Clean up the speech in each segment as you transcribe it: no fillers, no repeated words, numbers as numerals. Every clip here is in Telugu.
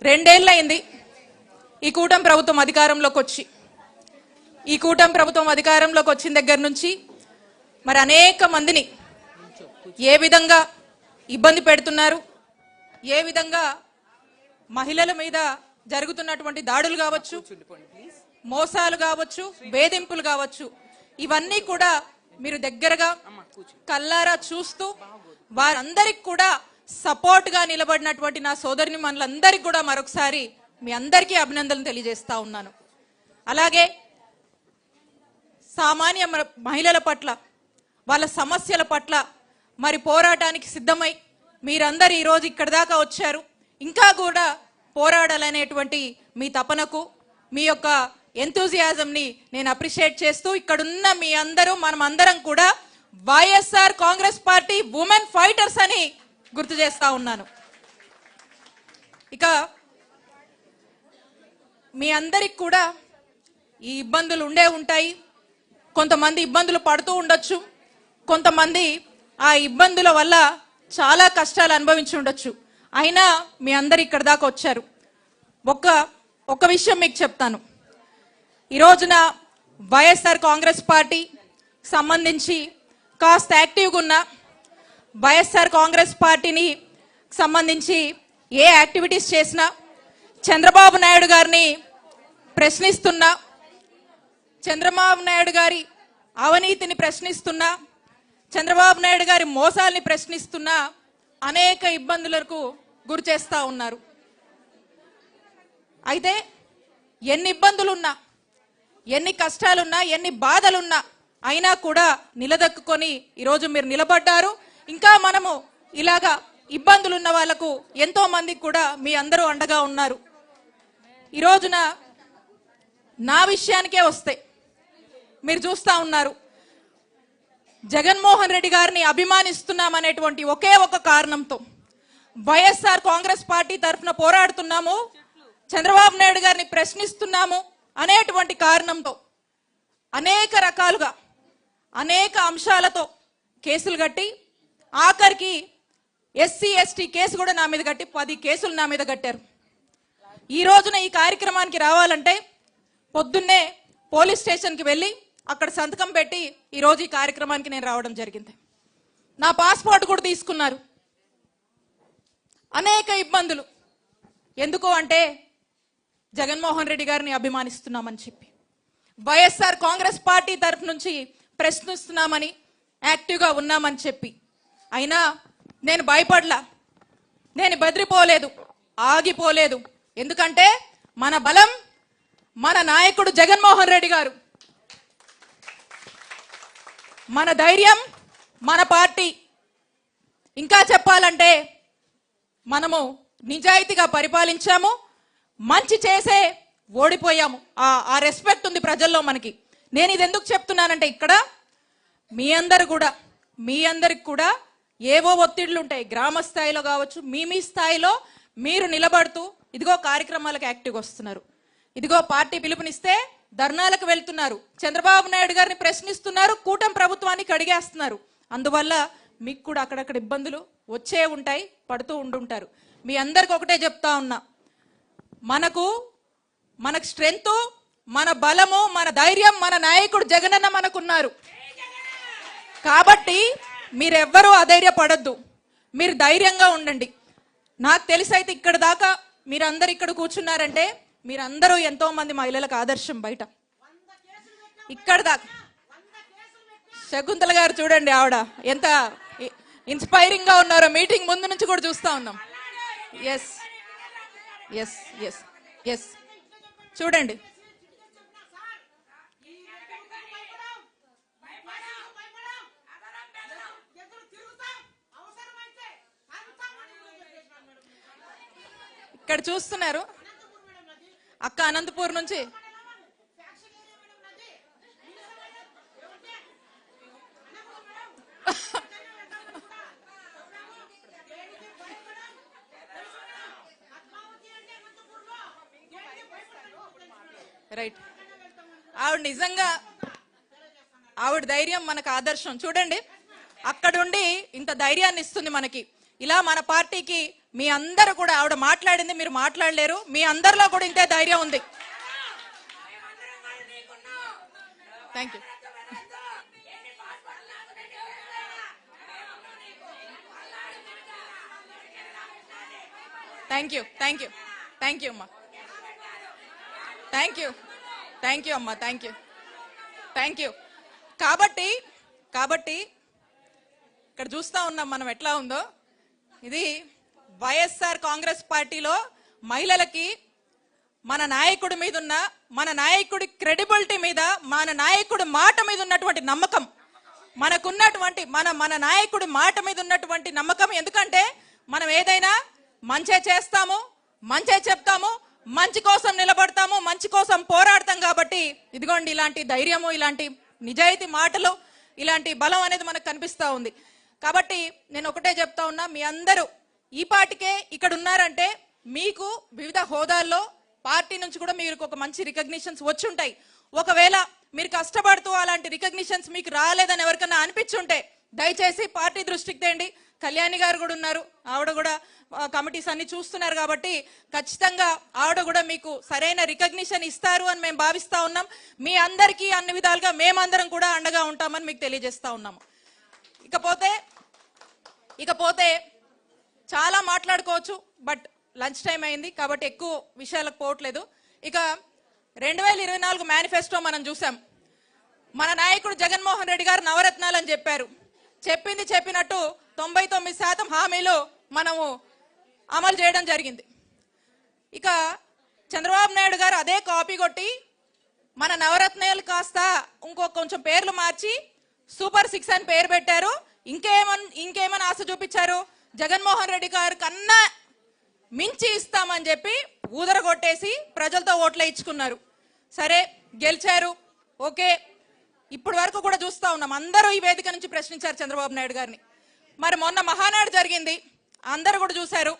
రెండేళ్లైంది ఈ కూటమి ప్రభుత్వం అధికారంలోకి వచ్చి. ఈ కూటమి ప్రభుత్వం అధికారంలోకి వచ్చిన దగ్గర నుంచి మరి అనేక మందిని ఏ విధంగా ఇబ్బంది పెడుతున్నారు, ఏ విధంగా మహిళల మీద జరుగుతున్నటువంటి దాడులు కావచ్చు, మోసాలు కావచ్చు, వేధింపులు కావచ్చు, ఇవన్నీ కూడా మీరు దగ్గరగా కల్లారా చూస్తూ వారందరికి కూడా సపోర్ట్ గా నిలబడినటువంటి నా సోదరుని మనలందరికీ కూడా మరొకసారి మీ అందరికీ అభినందనలు తెలియజేస్తా ఉన్నాను. అలాగే సామాన్య మహిళల పట్ల, వాళ్ళ సమస్యల పట్ల మరి పోరాటానికి సిద్ధమై మీరందరూ ఈరోజు ఇక్కడి దాకా వచ్చారు. ఇంకా కూడా పోరాడాలనేటువంటి మీ తపనకు, మీ యొక్క ఎంతూజియాజంని నేను అప్రిషియేట్ చేస్తూ ఇక్కడున్న మీ అందరూ మనమందరం కూడా YSR Congress party women fighters అని గుర్తు చేస్తా ఉన్నాను. ఇక మీ అందరికి కూడా ఈ ఇబ్బందులు ఉండే ఉంటాయి. కొంతమంది ఇబ్బందులు పడుతూ ఉండొచ్చు, కొంతమంది ఆ ఇబ్బందుల వల్ల చాలా కష్టాలు అనుభవించి ఉండొచ్చు. అయినా మీ అందరు ఇక్కడ దాకా వచ్చారు. ఒక విషయం మీకు చెప్తాను. ఈ రోజున వైఎస్ఆర్ కాంగ్రెస్ పార్టీ సంబంధించి కాస్త యాక్టివ్గా ఉన్న, వైఎస్ఆర్ కాంగ్రెస్ పార్టీని సంబంధించి ఏ యాక్టివిటీస్ చేసినా, చంద్రబాబు నాయుడు గారిని ప్రశ్నిస్తున్నా, చంద్రబాబు నాయుడు గారి అవినీతిని ప్రశ్నిస్తున్నా, చంద్రబాబు నాయుడు గారి మోసాల్ని ప్రశ్నిస్తున్నా అనేక ఇబ్బందులకు గురి చేస్తూ ఉన్నారు. అయితే ఎన్ని ఇబ్బందులున్నా, ఎన్ని కష్టాలున్నా, ఎన్ని బాధలున్నా అయినా కూడా నిలదొక్కుని ఈరోజు మీరు నిలబడ్డారు. ఇంకా మనము ఇలాగా ఇబ్బందులు ఉన్న వాళ్లకు ఎంతో మందికి కూడా మీ అందరూ అండగా ఉన్నారు. ఈ రోజున నా విషయానికే వస్తే మీరు చూస్తా ఉన్నారు, జగన్మోహన్ రెడ్డి గారిని అభిమానిస్తున్నామనేటువంటి ఒకే ఒక కారణంతో, వైఎస్ఆర్ కాంగ్రెస్ పార్టీ తరఫున పోరాడుతున్నాము, చంద్రబాబు నాయుడు గారిని ప్రశ్నిస్తున్నాము అనేటువంటి కారణంతో అనేక రకాలుగా అనేక అంశాలతో కేసులు కట్టి, ఆఖరికి ఎస్సీ ఎస్టీ కేసు కూడా నా మీద కట్టి 10 కేసులు నా మీద కట్టారు. ఈ రోజున ఈ కార్యక్రమానికి రావాలంటే పొద్దున్నే పోలీస్ స్టేషన్కి వెళ్ళి అక్కడ సంతకం పెట్టి ఈరోజు ఈ కార్యక్రమానికి నేను రావడం జరిగింది. నా పాస్పోర్ట్ కూడా తీసుకున్నారు. అనేక ఇబ్బందులు. ఎందుకు అంటే జగన్మోహన్ రెడ్డి గారిని అభిమానిస్తున్నామని చెప్పి, వైఎస్ఆర్ కాంగ్రెస్ పార్టీ తరఫు నుంచి ప్రశ్నిస్తున్నామని, యాక్టివ్గా ఉన్నామని చెప్పి. అయినా నేను భయపడలా, నేను బెదిరిపోలేదు, ఆగిపోలేదు. ఎందుకంటే మన బలం మన నాయకుడు జగన్మోహన్ రెడ్డి గారు, మన ధైర్యం మన పార్టీ. ఇంకా చెప్పాలంటే మనము నిజాయితీగా పరిపాలించాము, మంచి చేసే ఓడిపోయాము. ఆ రెస్పెక్ట్ ఉంది ప్రజల్లో మనకి. నేను ఇది ఎందుకు చెప్తున్నానంటే, ఇక్కడ మీ అందరికి కూడా ఏవో ఒత్తిళ్లు ఉంటాయి, గ్రామ స్థాయిలో కావచ్చు, మీ స్థాయిలో మీరు నిలబడుతూ ఇదిగో కార్యక్రమాలకు యాక్టివ్గా వస్తున్నారు, ఇదిగో పార్టీ పిలుపునిస్తే ధర్నాలకు వెళ్తున్నారు, చంద్రబాబు నాయుడు గారిని ప్రశ్నిస్తున్నారు, కూటమి ప్రభుత్వాన్ని కడిగేస్తున్నారు. అందువల్ల మీకు కూడా అక్కడక్కడ ఇబ్బందులు వచ్చే ఉంటాయి, పడుతూ ఉండుంటారు. మీ అందరికి ఒకటే చెప్తా ఉన్నా, మనకు స్ట్రెంగ్త్, మన బలము, మన ధైర్యం మన నాయకుడు జగనన్న మనకున్నారు. కాబట్టి మీరెవ్వరూ అధైర్యపడద్దు, మీరు ధైర్యంగా ఉండండి. నాకు తెలిసైతే ఇక్కడ దాకా మీరందరూ ఇక్కడ కూర్చున్నారంటే మీరందరూ ఎంతో మంది మహిళలకు ఆదర్శం. బయట ఇక్కడ దాకా శకుంతల గారు చూడండి, ఆవిడ ఎంత ఇన్స్పైరింగ్ గా ఉన్నారో మీటింగ్ ముందు నుంచి కూడా చూస్తా ఉన్నాం. ఎస్ ఎస్ ఎస్ ఎస్ చూడండి, ఇక్కడ చూస్తున్నారు అక్క అనంతపూర్ నుంచి. రైట్, ఆవిడ నిజంగా ఆవిడ ధైర్యం మనకు ఆదర్శం. చూడండి, అక్కడుండి ఇంత ధైర్యాన్ని ఇస్తుంది మనకి. ఇలా మన పార్టీకి మీ అందరూ కూడా ఆవిడ మాట్లాడింది మీరు మాట్లాడలేరు, మీ అందరిలో కూడా ఇంతే ధైర్యం ఉంది. Thank you. Thank you thank you thank you అమ్మా, థ్యాంక్ యూ థ్యాంక్ యూ అమ్మా, థ్యాంక్ యూ థ్యాంక్ యూ. కాబట్టి ఇక్కడ చూస్తా ఉన్నాం మనం ఎట్లా ఉందో. ఇది వైఎస్ఆర్ కాంగ్రెస్ పార్టీలో మహిళలకి మన నాయకుడి మీద ఉన్న, మన నాయకుడి క్రెడిబిలిటీ మీద, మన నాయకుడి మాట మీద ఉన్నటువంటి నమ్మకం, మనకున్నటువంటి మన నాయకుడి మాట మీద ఉన్నటువంటి నమ్మకం. ఎందుకంటే మనం ఏదైనా మంచే చేస్తాము, మంచే చెప్తాము, మంచి కోసం నిలబడతాము, మంచి కోసం పోరాడతాం. కాబట్టి ఇదిగోండి ఇలాంటి ధైర్యము, ఇలాంటి నిజాయితీ మాటలు, ఇలాంటి బలం అనేది మనకు కనిపిస్తూ ఉంది. కాబట్టి నేను ఒకటే చెప్తా ఉన్నా, మీ అందరూ ఈ పాటికే ఇక్కడ ఉన్నారంటే మీకు వివిధ హోదాల్లో పార్టీ నుంచి కూడా మీకు ఒక మంచి రికగ్నిషన్స్ వచ్చి ఉంటాయి. ఒకవేళ మీరు కష్టపడుతూ అలాంటి రికగ్నిషన్స్ మీకు రాలేదని ఎవరికైనా అనిపించుంటే దయచేసి పార్టీ దృష్టికి తేండి. కళ్యాణి గారు కూడా ఉన్నారు, ఆవిడ కూడా కమిటీస్ అన్ని చూస్తున్నారు. కాబట్టి ఖచ్చితంగా ఆవిడ కూడా మీకు సరైన రికగ్నిషన్ ఇస్తారు అని మేము భావిస్తా ఉన్నాం. మీ అందరికీ అన్ని విధాలుగా మేమందరం కూడా అండగా ఉంటామని మీకు తెలియజేస్తా ఉన్నాము. ఇకపోతే చాలా మాట్లాడుకోవచ్చు, బట్ లంచ్ టైం అయింది కాబట్టి ఎక్కువ విషయాలకు పోవట్లేదు. ఇక 2024 మేనిఫెస్టో మనం చూసాం. మన నాయకుడు జగన్మోహన్ రెడ్డి గారు నవరత్నాలు అని చెప్పారు. చెప్పింది చెప్పినట్టు 99% హామీలు మనము అమలు చేయడం జరిగింది. ఇక చంద్రబాబు నాయుడు గారు అదే కాపీ కొట్టి మన నవరత్నాలు కాస్త కొంచెం పేర్లు మార్చి సూపర్ 6 అని పేరు పెట్టారు. ఇంకేమని ఆశ చూపించారు? జగన్మోహన్ రెడ్డి గారు కన్నా మించి ఇస్తామని చెప్పి ఊదరగొట్టేసి ప్రజలతో ఓట్లే ఇచ్చుకున్నారు. సరే గెలిచారు, ఓకే. ఇప్పటి వరకు కూడా చూస్తా ఉన్నాం, అందరూ ఈ వేదిక నుంచి ప్రశ్నించారు చంద్రబాబు నాయుడు గారిని. మరి మొన్న మహానాడు జరిగింది, అందరూ కూడా చూశారు.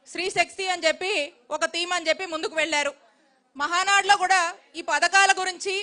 శ్రీ శక్తి అని చెప్పి ఒక థీమ్ అని చెప్పి ముందుకు వెళ్ళారు. మహానాడులో కూడా ఈ పథకాల గురించి,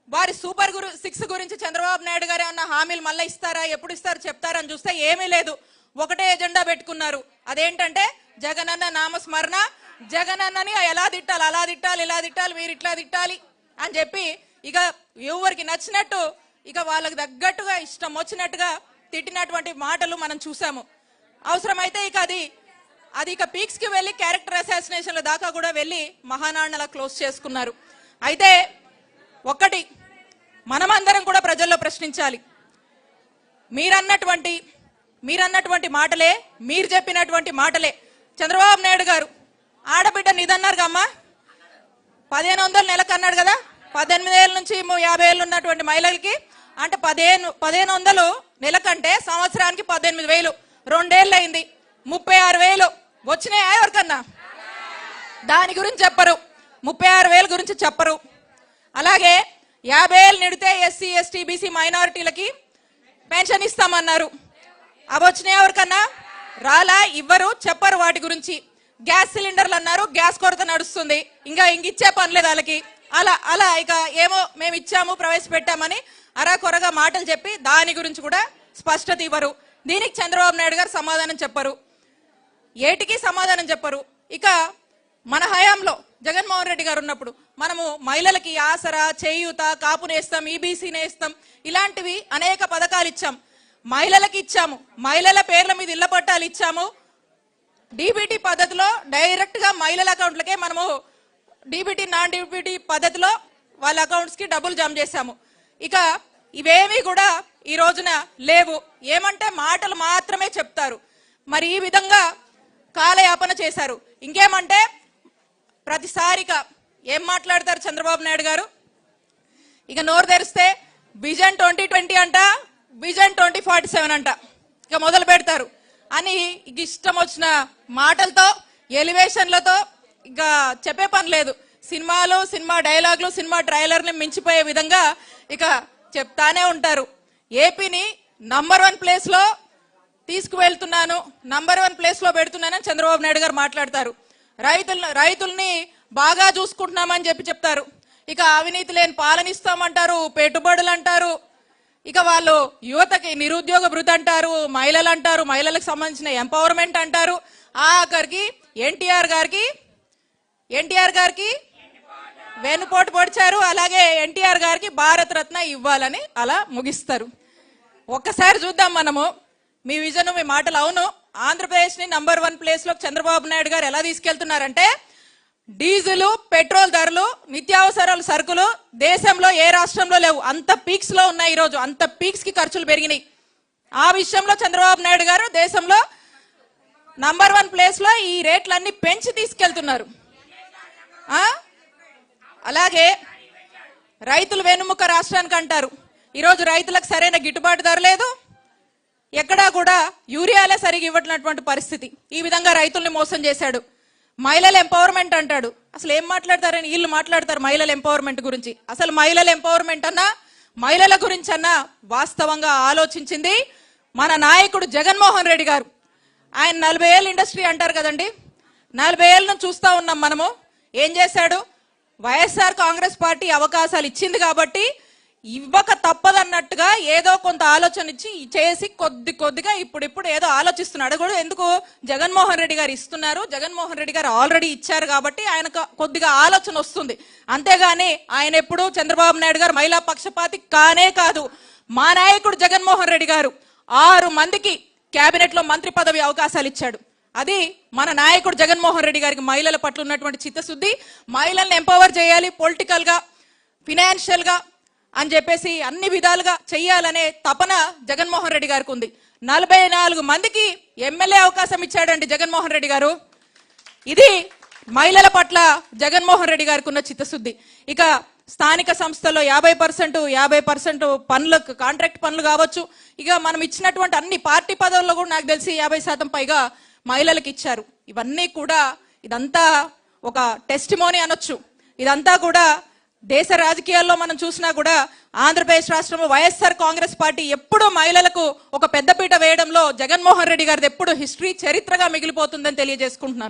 వారి సూపర్ 6 గురించి చంద్రబాబు నాయుడు గారు ఏమన్నా హామీలు మళ్ళీ ఇస్తారా, ఎప్పుడు ఇస్తారు చెప్తారని చూస్తే ఏమీ లేదు. ఒకటే ఎజెండా పెట్టుకున్నారు. అదేంటంటే జగనన్న నామస్మరణ, జగనన్నని ఎలా తిట్టాలి అలా తిట్టాలి, ఇలా తిట్టాలి, మీరు ఇట్లా తిట్టాలి అని చెప్పి ఇక ఎవరికి నచ్చినట్టు ఇక వాళ్ళకి తగ్గట్టుగా ఇష్టం వచ్చినట్టుగా తిట్టినటువంటి మాటలు మనం చూసాము. అవసరమైతే ఇక అది ఇక పీక్స్ కి వెళ్ళి క్యారెక్టర్ అసాసినేషన్ల దాకా కూడా వెళ్ళి మహానాడులా క్లోజ్ చేసుకున్నారు. అయితే ఒక్కటి మనమందరం కూడా ప్రజల్లో ప్రశ్నించాలి. మీరన్నటువంటి మాటలే, మీరు చెప్పినటువంటి మాటలే. చంద్రబాబు నాయుడు గారు ఆడబిడ్డ నిధన్నారు అమ్మా, 1500 నెలకు అన్నాడు కదా. 18 ఏళ్ళ నుంచి 50 ఏళ్ళు ఉన్నటువంటి మహిళలకి అంటే 1500 నెలకంటే సంవత్సరానికి 18,000, 2 ఏళ్ళు అయింది, 36,000 వచ్చినాయా ఎవరికన్నా? దాని గురించి చెప్పరు, 36,000 గురించి చెప్పరు. అలాగే 50 ఏళ్ళు నిడితే ఎస్సీ ఎస్టీ బీసీ మైనారిటీలకి పెన్షన్ ఇస్తామన్నారు. అవి వచ్చినాయా ఎవరికన్నా? రాలా, ఇవ్వరు, చెప్పరు వాటి గురించి. గ్యాస్ సిలిండర్లు అన్నారు, గ్యాస్ కొరత నడుస్తుంది, ఇంకా ఇచ్చే పనిలేదు వాళ్ళకి. అలా ఇక ఏమో మేము ఇచ్చాము ప్రవేశపెట్టామని అరాకొరగా మాటలు చెప్పి దాని గురించి కూడా స్పష్టత ఇవ్వరు. దీనికి చంద్రబాబు నాయుడు గారు సమాధానం చెప్పరు, ఏటికి సమాధానం చెప్పరు. ఇక మన హయాంలో జగన్మోహన్ రెడ్డి గారు ఉన్నప్పుడు మనము మహిళలకి ఆసరా, చేయూత, కాపు నేస్తాం, ఈబీసీ నేస్తాం, ఇలాంటివి అనేక పథకాలు ఇచ్చాం. మహిళలకి ఇచ్చాము, మహిళల పేర్ల మీద ఇళ్ల పట్టాలు ఇచ్చాము. డీబీటీ పద్ధతిలో డైరెక్ట్ గా మహిళల అకౌంట్లకే మనము డీబీటీ నాన్ డీబీటీ పద్ధతిలో వాళ్ళ అకౌంట్స్ కి డబ్బులు జమ చేశాము. ఇక ఇవేమీ కూడా ఈ రోజున లేవు. ఏమంటే మాటలు మాత్రమే చెప్తారు. మరి ఈ విధంగా కాలయాపన చేశారు. ఇంకేమంటే ప్రతిసారిగా ఏం మాట్లాడతారు చంద్రబాబు నాయుడు గారు? ఇక నోరు తెరిస్తే విజన్ 2020 అంట, విజన్ 2047 అంట, ఇక మొదలు పెడతారు అని ఇక ఇష్టం వచ్చిన మాటలతో, ఎలివేషన్లతో ఇక చెప్పే పని లేదు. సినిమాలు, సినిమా డైలాగులు, సినిమా ట్రైలర్ని మించిపోయే విధంగా ఇక చెప్తానే ఉంటారు. ఏపీని నంబర్ 1 ప్లేస్ లో తీసుకువెళ్తున్నాను, నంబర్ 1 ప్లేస్ లో పెడుతున్నానని చంద్రబాబు నాయుడు గారు మాట్లాడతారు. రైతుల్ని బాగా చూసుకుంటున్నామని చెప్తారు. ఇక అవినీతి లేని పాలన ఇస్తామంటారు, పెట్టుబడులు అంటారు. ఇక వాళ్ళు యువతకి నిరుద్యోగ భృతి అంటారు, మహిళలు అంటారు, మహిళలకు సంబంధించిన ఎంపవర్మెంట్ అంటారు. ఆఖరికి ఎన్టీఆర్ గారికి వెన్నుపోటు పొడిచారు. అలాగే ఎన్టీఆర్ గారికి భారత రత్న ఇవ్వాలని అలా ముగిస్తారు. ఒక్కసారి చూద్దాం మనము మీ విజన్, మీ మాటలు. అవును, ఆంధ్రప్రదేశ్ ని నంబర్ 1 ప్లేస్ లో చంద్రబాబు నాయుడు గారు ఎలా తీసుకెళ్తున్నారంటే, డీజిల్ పెట్రోల్ ధరలు, నిత్యావసరాల సరుకులు దేశంలో ఏ రాష్ట్రంలో లేవు, అంత పీక్స్ లో ఉన్నాయి. ఈ రోజు అంత పీక్స్ కి ఖర్చులు పెరిగినాయి. ఆ విషయంలో చంద్రబాబు నాయుడు గారు దేశంలో నంబర్ 1 ప్లేస్ లో ఈ రేట్లన్నీ పెంచి తీసుకెళ్తున్నారు. అలాగే రైతులు వెన్నుముక రాష్ట్రానికి అంటారు. ఈరోజు రైతులకు సరైన గిట్టుబాటు ధర లేదు, ఎక్కడా కూడా యూరియాలే సరిగా ఇవ్వట్లేనటువంటి పరిస్థితి. ఈ విధంగా రైతుల్ని మోసం చేశాడు. మహిళల ఎంపవర్మెంట్ అంటాడు. అసలు ఏం మాట్లాడతారని వీళ్ళు మాట్లాడతారు మహిళల ఎంపవర్మెంట్ గురించి. అసలు మహిళల ఎంపవర్మెంట్ అన్నా, మహిళల గురించి అన్నా వాస్తవంగా ఆలోచించింది మన నాయకుడు జగన్మోహన్ రెడ్డి గారు. ఆయన 40 ఏళ్ళ ఇండస్ట్రీ అంటారు కదండి, 40 ఏళ్ళ నుంచి చూస్తా ఉన్నాం మనము. ఏం చేశాడు? వైఎస్ఆర్ కాంగ్రెస్ పార్టీ అవకాశాలు ఇచ్చింది కాబట్టి ఇవ్వక తప్పదన్నట్టుగా ఏదో కొంత ఆలోచన ఇచ్చి చేసి కొద్దిగా ఇప్పుడు ఏదో ఆలోచిస్తున్నాడు. కూడా ఎందుకు? జగన్మోహన్ రెడ్డి గారు ఇస్తున్నారు, జగన్మోహన్ రెడ్డి గారు ఆల్రెడీ ఇచ్చారు కాబట్టి ఆయనకు కొద్దిగా ఆలోచన వస్తుంది. అంతేగాని ఆయన ఎప్పుడు చంద్రబాబు నాయుడు గారు మహిళా పక్షపాతి కానే కాదు. మా నాయకుడు జగన్మోహన్ రెడ్డి గారు 6 మందికి కేబినెట్ లో మంత్రి పదవి అవకాశాలు ఇచ్చాడు. అది మన నాయకుడు జగన్మోహన్ రెడ్డి గారికి మహిళల పట్ల ఉన్నటువంటి చిత్తశుద్ధి. మహిళల్ని ఎంపవర్ చేయాలి, పొలిటికల్ గా, ఫినాన్షియల్ గా అని చెప్పేసి అన్ని విధాలుగా చెయ్యాలనే తపన జగన్మోహన్ రెడ్డి గారికి ఉంది. 44 మందికి ఎమ్మెల్యే అవకాశం ఇచ్చాడండి జగన్మోహన్ రెడ్డి గారు. ఇది మహిళల పట్ల జగన్మోహన్ రెడ్డి గారికి ఉన్న చిత్తశుద్ధి. ఇక స్థానిక సంస్థల్లో 50% పనులకు, కాంట్రాక్ట్ పనులు కావచ్చు, ఇక మనం ఇచ్చినటువంటి అన్ని పార్టీ పదవుల్లో కూడా నాకు తెలిసి 50% పైగా మహిళలకు ఇచ్చారు. ఇవన్నీ కూడా ఇదంతా ఒక టెస్టిమోనీ అనొచ్చు. ఇదంతా కూడా దేశ రాజకీయాల్లో మనం చూసినా కూడా ఆంధ్రప్రదేశ్ రాష్ట్రంలో వైఎస్ఆర్ కాంగ్రెస్ పార్టీ ఎప్పుడూ మహిళలకు ఒక పెద్దపీట వేయడంలో జగన్మోహన్ రెడ్డి గారిది ఎప్పుడు హిస్టరీ, చరిత్రగా మిగిలిపోతుందని తెలియజేసుకుంటున్నాను.